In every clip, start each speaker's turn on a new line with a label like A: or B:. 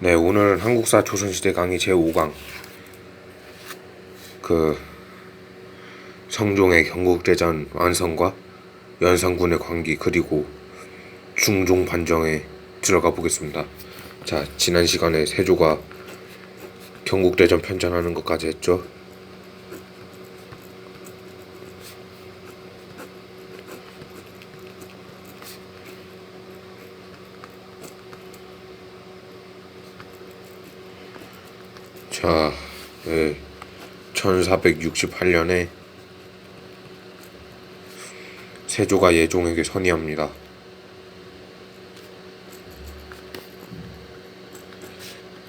A: 네, 오늘은 한국사 조선시대 강의 제5강 성종의 경국대전 완성과 연산군의 관계 그리고 중종 반정에 들어가 보겠습니다. 자, 지난 시간에 세조가 경국대전 편찬하는 것까지 했죠. 자, 1468년에 세조가 예종에게 선의합니다.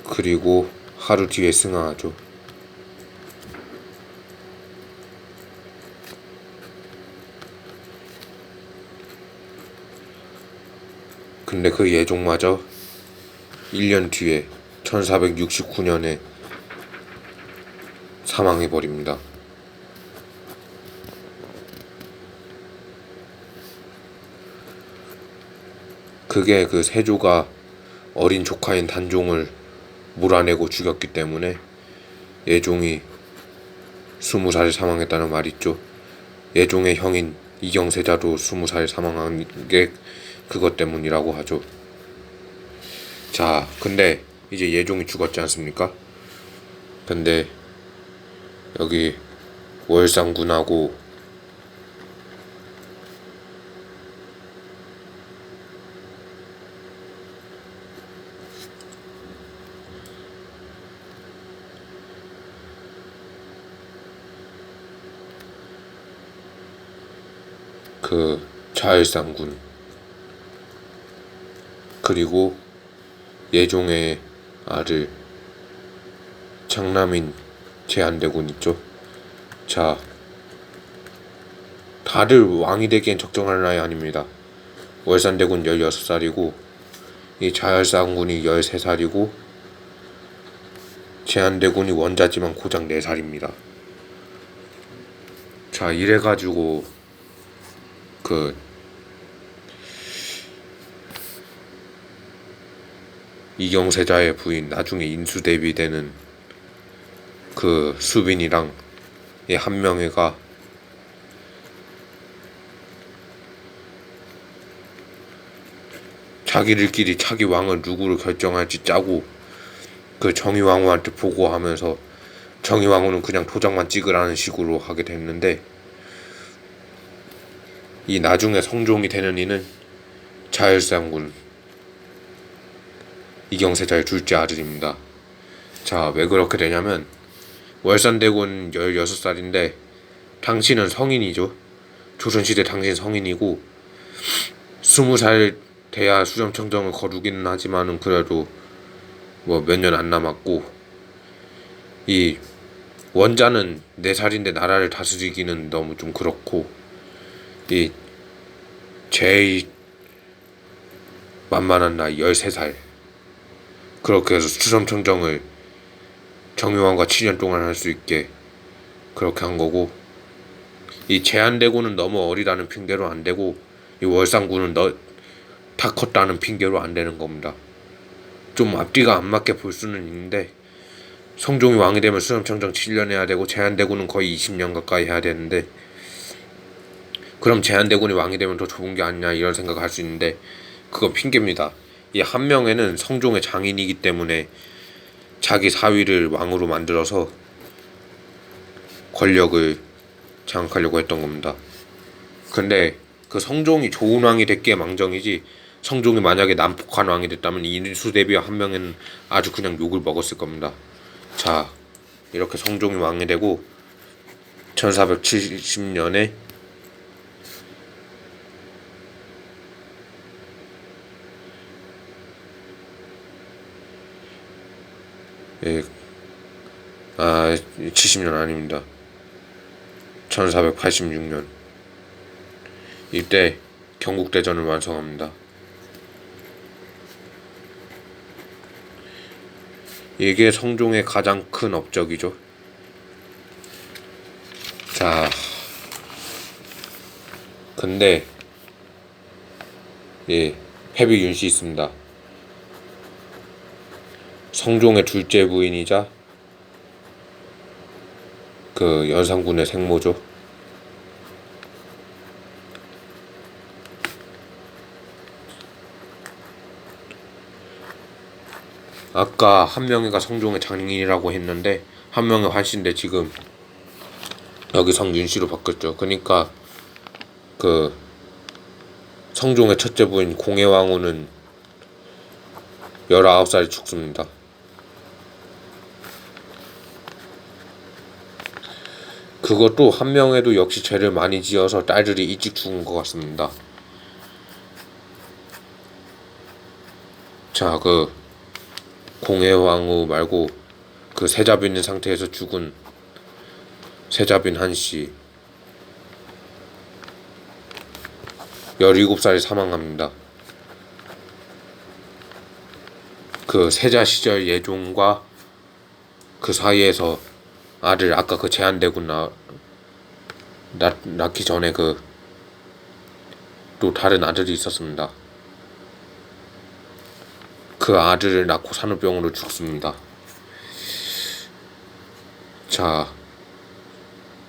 A: 그리고 하루 뒤에 승하하죠. 근데 그 예종마저 1년 뒤에 1469년에 사망해버립니다. 그게 그 세조가 어린 조카인 단종을 몰아내고 죽였기 때문에 예종이 20살에 사망했다는 말 있죠. 예종의 형인 이경세자도 20살에 사망한 게 그것 때문이라고 하죠. 자, 근데 이제 예종이 죽었지 않습니까? 근데 여기 월산군하고 그 자열산군 그리고 예종의 아들 장남인 제한대군 있죠. 자, 다들 왕이 되기엔 적정한 나이 아닙니다. 월산대군 16살이고 이 자열산군이 13살이고 제한대군이 원자지만 고작 4살입니다. 자, 이래가지고 이경세자의 부인 나중에 인수대비 되는 그 수빈이랑 이 한명회가 자기들끼리 차기 왕을 누구로 결정할지 짜고 그 정의왕후한테 보고하면서 정의왕후는 그냥 도장만 찍으라는 식으로 하게 됐는데, 이 나중에 성종이 되는 이는 자열산군 이경세자의 둘째 아들입니다. 자, 왜 그렇게 되냐면 월산대군 16살인데 당신은 성인이죠. 조선시대 당신 성인이고 20살 돼야 수정청정을 거두기는 하지만은 그래도 뭐 몇 년 안 남았고, 이 원자는 4살인데 나라를 다스리기는 너무 좀 그렇고, 이 제일 만만한 나이 13살 그렇게 해서 수정청정을 정의왕과 7년 동안 할 수 있게 그렇게 한 거고, 이 제한대군은 너무 어리다는 핑계로 안 되고 이 월산군은 다 컸다는 핑계로 안 되는 겁니다. 좀 앞뒤가 안 맞게 볼 수는 있는데 성종이 왕이 되면 수정청정 7년 해야 되고 제한대군은 거의 20년 가까이 해야 되는데, 그럼 제한대군이 왕이 되면 더 좋은 게 아니냐 이런 생각을 할 수 있는데 그건 핑계입니다. 이 한명회는 성종의 장인이기 때문에 자기 사위를 왕으로 만들어서 권력을 장악하려고 했던 겁니다. 근데 그 성종이 좋은 왕이 됐기에 망정이지, 성종이 만약에 난폭한 왕이 됐다면 인수대비와 한명회는 아주 그냥 욕을 먹었을 겁니다. 자, 이렇게 성종이 왕이 되고 1470년에 예, 70년 아닙니다. 1486년 이때 경국대전을 완성합니다. 이게 성종의 가장 큰 업적이죠. 자, 근데 예, 패배윤씨 있습니다. 성종의 둘째 부인이자 그 연산군의 생모죠. 아까 한명회가 성종의 장인이라고 했는데 한명회 환씨인데 지금 여기 성윤씨로 바뀌었죠. 그러니까 그 성종의 첫째 부인 공해왕후는 19살에 죽습니다. 그것도 한명회도 역시 죄를 많이 지어서 딸들이 일찍 죽은 것 같습니다. 자, 그 공해왕후 말고 그 세자빈 있는 상태에서 죽은 세자빈 한씨 17살에 사망합니다. 그 세자 시절 예종과 그 사이에서 아들 아까 그 제한대군 낳기 전에 그 또 다른 아들이 있었습니다. 그 아들을 낳고 산후병으로 죽습니다. 자,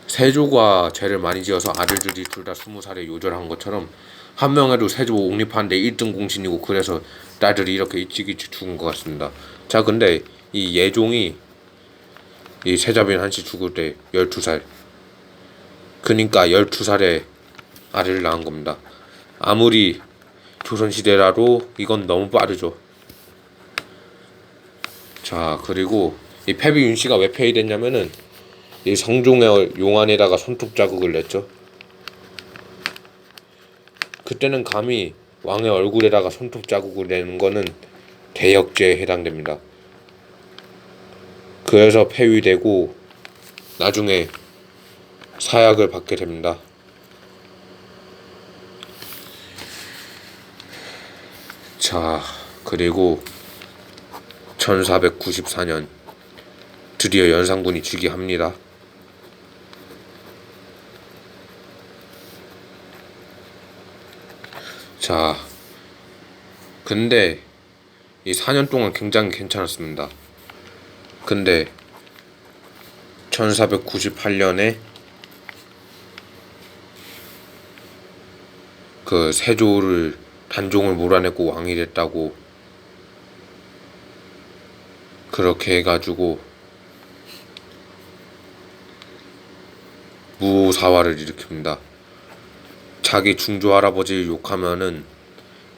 A: 세조가 죄를 많이 지어서 아들들이 둘 다 20살에 요절한 것처럼 한명회도 세조 옹립하는데 1등 공신이고 그래서 딸들이 이렇게 일찍 죽은 것 같습니다. 자, 근데 이 예종이 이 세자빈 한씨 죽을 때 12살, 그니까 12살에 아들을 낳은 겁니다. 아무리 조선시대라도 이건 너무 빠르죠. 자, 그리고 이 패비 윤씨가 왜 폐위됐냐면은 이 성종의 용안에다가 손톱 자국을 냈죠. 그때는 감히 왕의 얼굴에다가 손톱 자국을 내는 거는 대역죄에 해당됩니다. 그래서 폐위되고 나중에 사약을 받게 됩니다. 자, 그리고 1494년 드디어 연산군이 즉위합니다. 자, 근데 이 4년 동안 굉장히 괜찮았습니다. 근데 1498년에 그 세조를 단종을 몰아내고 왕이 됐다고 그렇게 해가지고 무사화를 일으킵니다. 자기 중조 할아버지를 욕하면은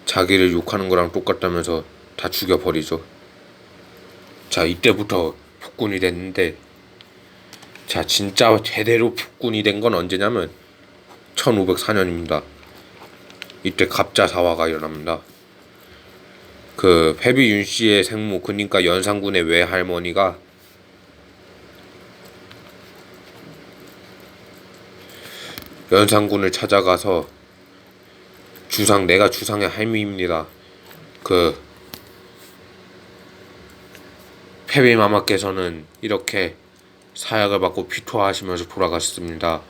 A: 자기를 욕하는 거랑 똑같다면서 다 죽여버리죠. 자, 이때부터 폭군이 됐는데, 자, 진짜 제대로 폭군이 된 건 언제냐면 1504년입니다. 이때 갑자사화가 일어납니다. 그 패비 윤씨의 생모, 그러니까 연산군의 외할머니가 연산군을 찾아가서 내가 주상의 할미입니다. 그 패비 마마께서는 이렇게 사약을 받고 피토하시면서 돌아가셨습니다.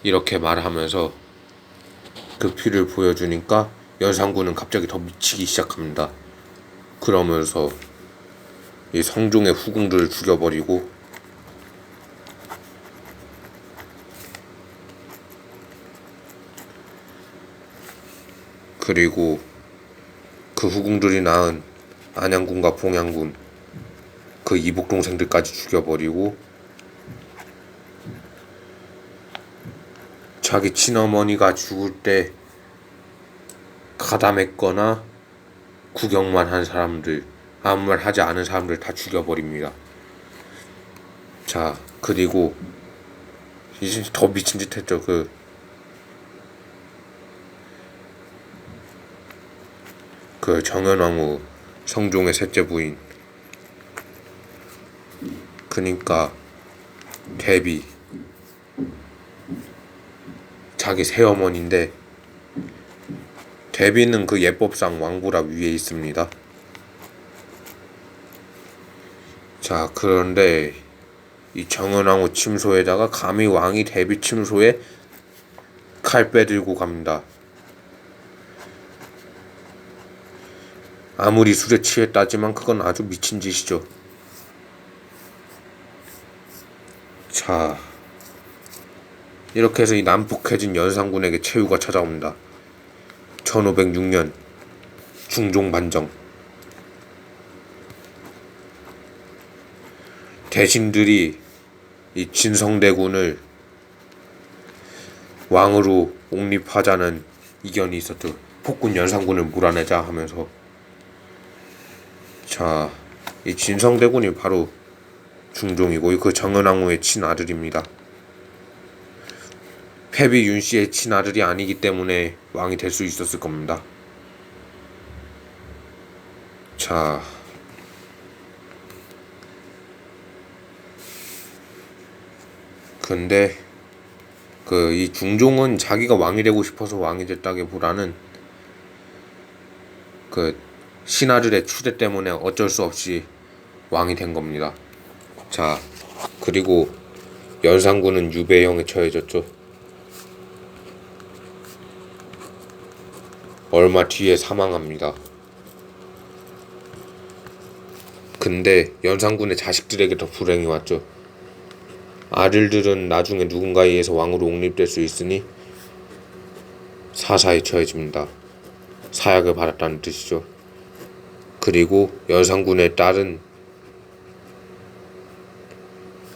A: 이렇게 말하면서 그 피를 보여주니까 연산군은 갑자기 더 미치기 시작합니다. 그러면서 이 성종의 후궁들을 죽여버리고 그리고 그 후궁들이 낳은 안양군과 봉양군 그 이복 동생들까지 죽여버리고 자기 친어머니가 죽을 때 가담했거나 구경만 한 사람들, 아무 말 하지 않은 사람들 다 죽여버립니다. 자, 그리고 이제 더 미친 짓 했죠. 그 정현왕후 성종의 셋째 부인, 그니까 대비 자기 새어머니인데 대비는 그 예법상 왕보라 위에 있습니다. 자, 그런데 이 정현왕후 침소에다가 감히 왕이 대비 침소에 칼 빼들고 갑니다. 아무리 술에 취했다지만 그건 아주 미친 짓이죠. 자, 이렇게 해서 이 난폭해진 연산군에게 최후가 찾아옵니다. 1506년 중종 반정. 대신들이 이 진성대군을 왕으로 옹립하자는 이견이 있었죠. 폭군 연산군을 몰아내자 하면서. 자, 이 진성대군이 바로 중종이고 그 정은왕후의 친아들입니다. 패비 윤씨의 친아들이 아니기 때문에 왕이 될 수 있었을 겁니다. 자, 근데 이 중종은 자기가 왕이 되고 싶어서 왕이 됐다기보다는 신하들의 추대 때문에 어쩔 수 없이 왕이 된 겁니다. 자, 그리고 연산군은 유배형에 처해졌죠. 얼마 뒤에 사망합니다. 근데 연산군의 자식들에게 더 불행이 왔죠. 아들들은 나중에 누군가에 의해서 왕으로 옹립될 수 있으니 사사에 처해집니다. 사약을 받았다는 뜻이죠. 그리고 연산군의 딸은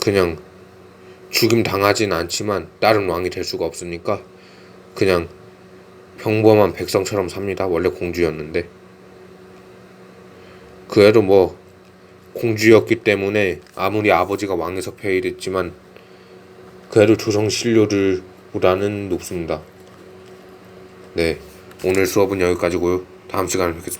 A: 그냥 죽임 당하진 않지만 딸은 왕이 될 수가 없으니까 그냥 평범한 백성처럼 삽니다. 원래 공주였는데. 그래도 뭐 공주였기 때문에 아무리 아버지가 왕에서 폐위됐지만 그래도 조선 신료들보다는 높습니다. 네, 오늘 수업은 여기까지고요. 다음 시간에 뵙겠습니다.